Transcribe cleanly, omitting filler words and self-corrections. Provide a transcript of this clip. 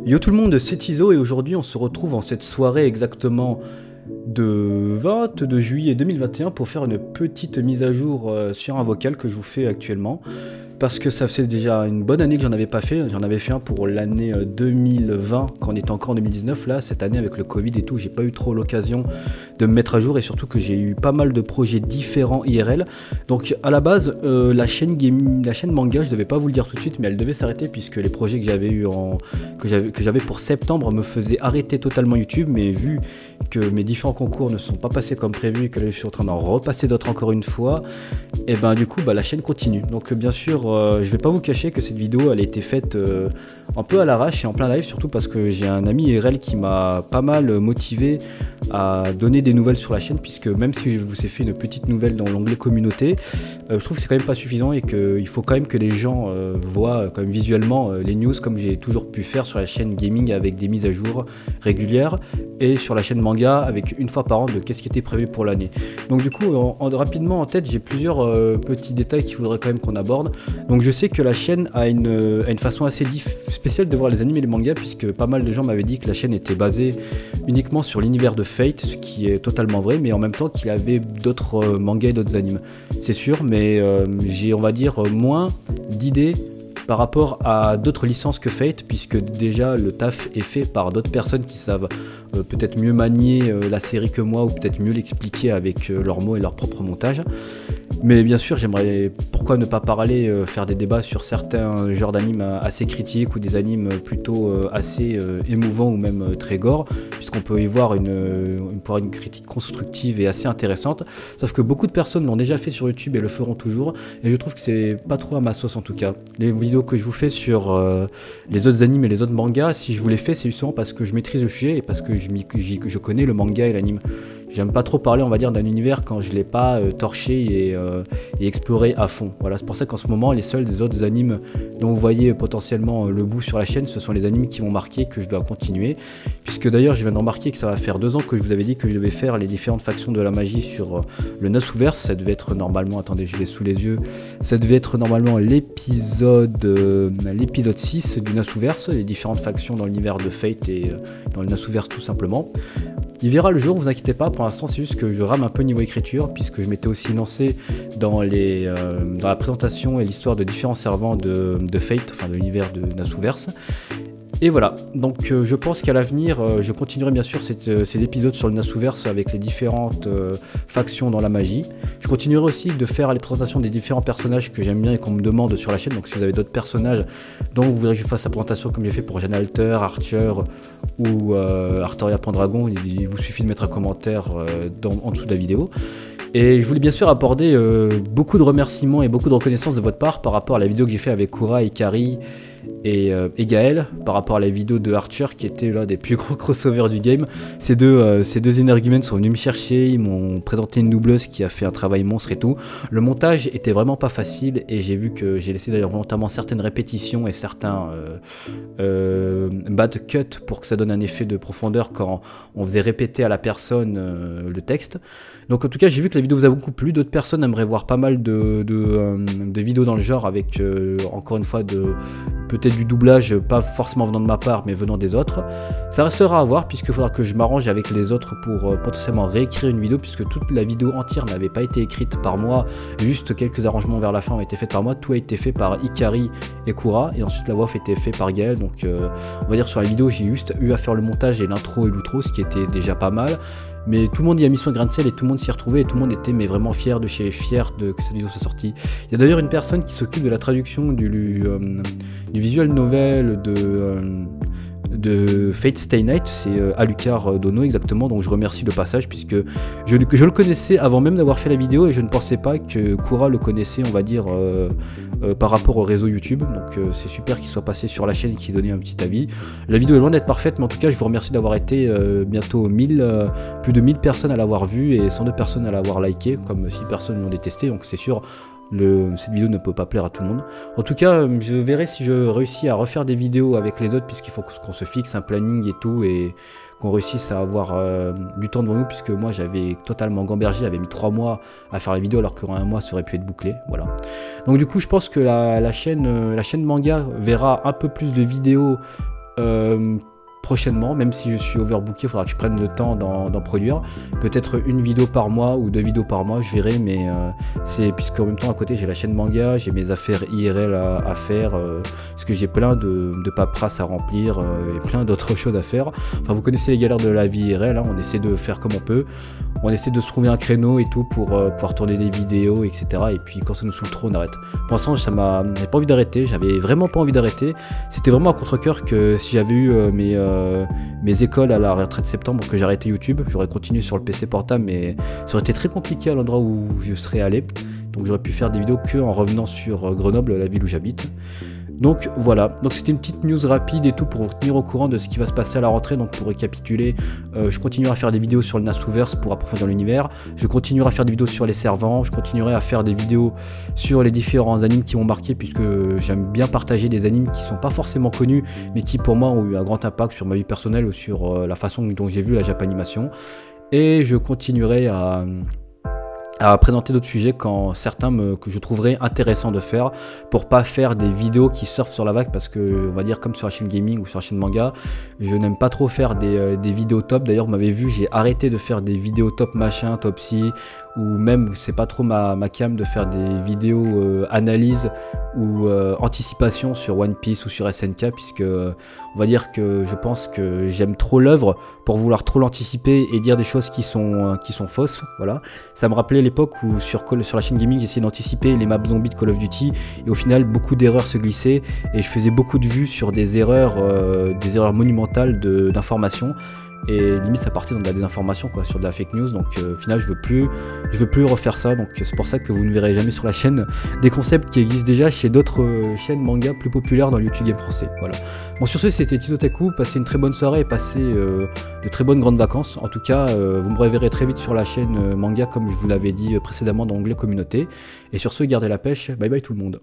Yo tout le monde, c'est Tizo et aujourd'hui on se retrouve en cette soirée exactement de 22 juillet 2021 pour faire une petite mise à jour sur un vocal que je vous fais actuellement. Parce que ça fait déjà une bonne année que j'en avais pas fait. J'en avais fait un pour l'année 2020 quand on était encore en 2019. Là, cette année avec le Covid et tout, j'ai pas eu trop l'occasion de me mettre à jour et surtout que j'ai eu pas mal de projets différents IRL. Donc à la base, la chaîne manga, je devais pas vous le dire tout de suite, mais elle devait s'arrêter puisque les projets que j'avais eu que j'avais pour septembre me faisaient arrêter totalement YouTube. Mais vu que mes différents concours ne sont pas passés comme prévu et que là, je suis en train d'en repasser d'autres encore une fois, et ben du coup la chaîne continue. Donc bien sûr, je vais pas vous cacher que cette vidéo elle a été faite un peu à l'arrache et en plein live, surtout parce que j'ai un ami IRL qui m'a pas mal motivé à donner des nouvelles sur la chaîne, puisque même si je vous ai fait une petite nouvelle dans l'onglet communauté, je trouve que c'est quand même pas suffisant et qu'il faut quand même que les gens voient quand même visuellement les news comme j'ai toujours pu faire sur la chaîne gaming avec des mises à jour régulières et sur la chaîne manga avec une fois par an de qu'est-ce qui était prévu pour l'année. Donc du coup rapidement en tête j'ai plusieurs petits détails qu'il faudrait quand même qu'on aborde. Donc je sais que la chaîne a une façon assez spéciale de voir les animés et les mangas, puisque pas mal de gens m'avaient dit que la chaîne était basée uniquement sur l'univers de Fate, ce qui est totalement vrai, mais en même temps qu'il y avait d'autres mangas et d'autres animes. C'est sûr, mais j'ai on va dire moins d'idées par rapport à d'autres licences que Fate, puisque déjà le taf est fait par d'autres personnes qui savent peut-être mieux manier la série que moi, ou peut-être mieux l'expliquer avec leurs mots et leur propre montage. Mais bien sûr, j'aimerais, pourquoi ne pas parler, faire des débats sur certains genres d'animes assez critiques ou des animes plutôt assez émouvants ou même très gore, puisqu'on peut y voir une critique constructive et assez intéressante. Sauf que beaucoup de personnes l'ont déjà fait sur YouTube et le feront toujours, et je trouve que c'est pas trop à ma sauce en tout cas. Les vidéos que je vous fais sur les autres animes et les autres mangas, si je vous les fais, c'est justement parce que je maîtrise le sujet et parce que je connais le manga et l'anime. J'aime pas trop parler, on va dire, d'un univers quand je l'ai pas torché et exploré à fond. Voilà, c'est pour ça qu'en ce moment, les seuls des autres animes dont vous voyez potentiellement le bout sur la chaîne, ce sont les animes qui m'ont marqué, que je dois continuer. Puisque d'ailleurs, je viens de remarquer que ça va faire 2 ans que je vous avais dit que je devais faire les différentes factions de la magie sur le Nasuverse. Ça devait être normalement, attendez, je l'ai sous les yeux, ça devait être normalement l'épisode 6 du Nasuverse, les différentes factions dans l'univers de Fate et dans le Nasuverse tout simplement. Il verra le jour, vous inquiétez pas, pour l'instant c'est juste que je rame un peu niveau écriture, puisque je m'étais aussi lancé dans la présentation et l'histoire de différents servants de Fate, enfin de l'univers de Nasuverse. Et voilà, donc je pense qu'à l'avenir, je continuerai bien sûr ces épisodes sur le Nasuverse avec les différentes factions dans la magie. Je continuerai aussi de faire les présentations des différents personnages que j'aime bien et qu'on me demande sur la chaîne. Donc si vous avez d'autres personnages dont vous voudrez que je fasse la présentation comme j'ai fait pour Jeanne Alter, Archer ou Artoria Pendragon, il vous suffit de mettre un commentaire en dessous de la vidéo. Et je voulais bien sûr aborder beaucoup de remerciements et beaucoup de reconnaissance de votre part par rapport à la vidéo que j'ai fait avec Kura, Ikari et Gaël, par rapport à la vidéo de Archer qui était l'un des plus gros crossovers du game. Ces deux énergumènes sont venus me chercher, ils m'ont présenté une doubleuse qui a fait un travail monstre et tout. Le montage était vraiment pas facile et j'ai vu que j'ai laissé d'ailleurs volontairement certaines répétitions et certains bad cuts pour que ça donne un effet de profondeur quand on faisait répéter à la personne le texte. Donc en tout cas j'ai vu que la vidéo vous a beaucoup plu, d'autres personnes aimeraient voir pas mal de vidéos dans le genre avec encore une fois peut-être du doublage, pas forcément venant de ma part mais venant des autres. Ça restera à voir puisqu'il faudra que je m'arrange avec les autres pour potentiellement réécrire une vidéo, puisque toute la vidéo entière n'avait pas été écrite par moi, juste quelques arrangements vers la fin ont été faits par moi, tout a été fait par Ikari et Kura et ensuite la voix off a été faite par Gaël. Donc on va dire sur la vidéo j'ai juste eu à faire le montage et l'intro et l'outro, ce qui était déjà pas mal. Mais tout le monde y a mis son grain de sel et tout le monde s'y retrouvait et tout le monde était vraiment fier que cette vidéo soit sortie. Il y a d'ailleurs une personne qui s'occupe de la traduction du visual novel de Fate Stay Night, c'est Alucard Dono exactement, donc je remercie le passage puisque je le connaissais avant même d'avoir fait la vidéo et je ne pensais pas que Kura le connaissait, on va dire, par rapport au réseau YouTube. Donc c'est super qu'il soit passé sur la chaîne et qu'il ait donné un petit avis. La vidéo est loin d'être parfaite, mais en tout cas je vous remercie d'avoir été bientôt plus de 1000 personnes à l'avoir vue et 102 personnes à l'avoir liké, comme 6 personnes l'ont détesté, donc c'est sûr cette vidéo ne peut pas plaire à tout le monde. En tout cas, je verrai si je réussis à refaire des vidéos avec les autres, puisqu'il faut qu'on se fixe un planning et tout, et qu'on réussisse à avoir du temps devant nous, puisque moi j'avais totalement gambergé, j'avais mis 3 mois à faire la vidéo alors qu'en 1 mois ça aurait pu être bouclé, voilà. Donc du coup je pense que la chaîne manga verra un peu plus de vidéos prochainement, même si je suis overbooké, il faudra que je prenne le temps d'en produire. Peut-être une vidéo par mois ou 2 vidéos par mois, je verrai, mais c'est puisqu'en même temps à côté j'ai la chaîne manga, j'ai mes affaires IRL à faire, parce que j'ai plein de paperasse à remplir et plein d'autres choses à faire. Enfin, vous connaissez les galères de la vie IRL, hein, on essaie de faire comme on peut, on essaie de se trouver un créneau et tout pour pouvoir tourner des vidéos, etc. Et puis quand ça nous saoule trop, on arrête. Pour l'instant, j'avais pas envie d'arrêter, j'avais vraiment pas envie d'arrêter. C'était vraiment à contre-cœur que si j'avais eu mes écoles à la retraite de septembre, que j'ai arrêté YouTube, j'aurais continué sur le PC portable, mais ça aurait été très compliqué à l'endroit où je serais allé. Donc j'aurais pu faire des vidéos que en revenant sur Grenoble, la ville où j'habite. Donc voilà, donc c'était une petite news rapide et tout pour vous tenir au courant de ce qui va se passer à la rentrée. Donc pour récapituler, je continuerai à faire des vidéos sur le Nasuverse pour approfondir l'univers, je continuerai à faire des vidéos sur les servants, je continuerai à faire des vidéos sur les différents animes qui m'ont marqué, puisque j'aime bien partager des animes qui sont pas forcément connus mais qui pour moi ont eu un grand impact sur ma vie personnelle ou sur la façon dont j'ai vu la Japanimation. Et je continuerai à présenter d'autres sujets quand certains que je trouverais intéressant de faire, pour pas faire des vidéos qui surfent sur la vague, parce que on va dire comme sur la chaîne gaming ou sur la chaîne manga, je n'aime pas trop faire des vidéos top. D'ailleurs vous m'avez vu, j'ai arrêté de faire des vidéos top machin, top si, ou même c'est pas trop ma cam de faire des vidéos analyse ou anticipation sur One Piece ou sur SNK, puisque on va dire que je pense que j'aime trop l'œuvre pour vouloir trop l'anticiper et dire des choses qui sont fausses. Voilà, ça me rappelait l'époque où sur la chaîne gaming j'essayais d'anticiper les maps zombies de Call of Duty, et au final beaucoup d'erreurs se glissaient et je faisais beaucoup de vues sur des erreurs monumentales d'informations. Et limite ça partait dans de la désinformation, quoi, sur de la fake news. Donc au final je veux plus refaire ça. Donc c'est pour ça que vous ne verrez jamais sur la chaîne des concepts qui existent déjà chez d'autres chaînes manga plus populaires dans le YouTube Game français. Voilà. Bon, sur ce, c'était Titotaku, passez une très bonne soirée et passez de très bonnes grandes vacances. En tout cas vous me reverrez très vite sur la chaîne manga, comme je vous l'avais dit précédemment dans l'onglet communauté. Et sur ce, gardez la pêche, bye bye tout le monde.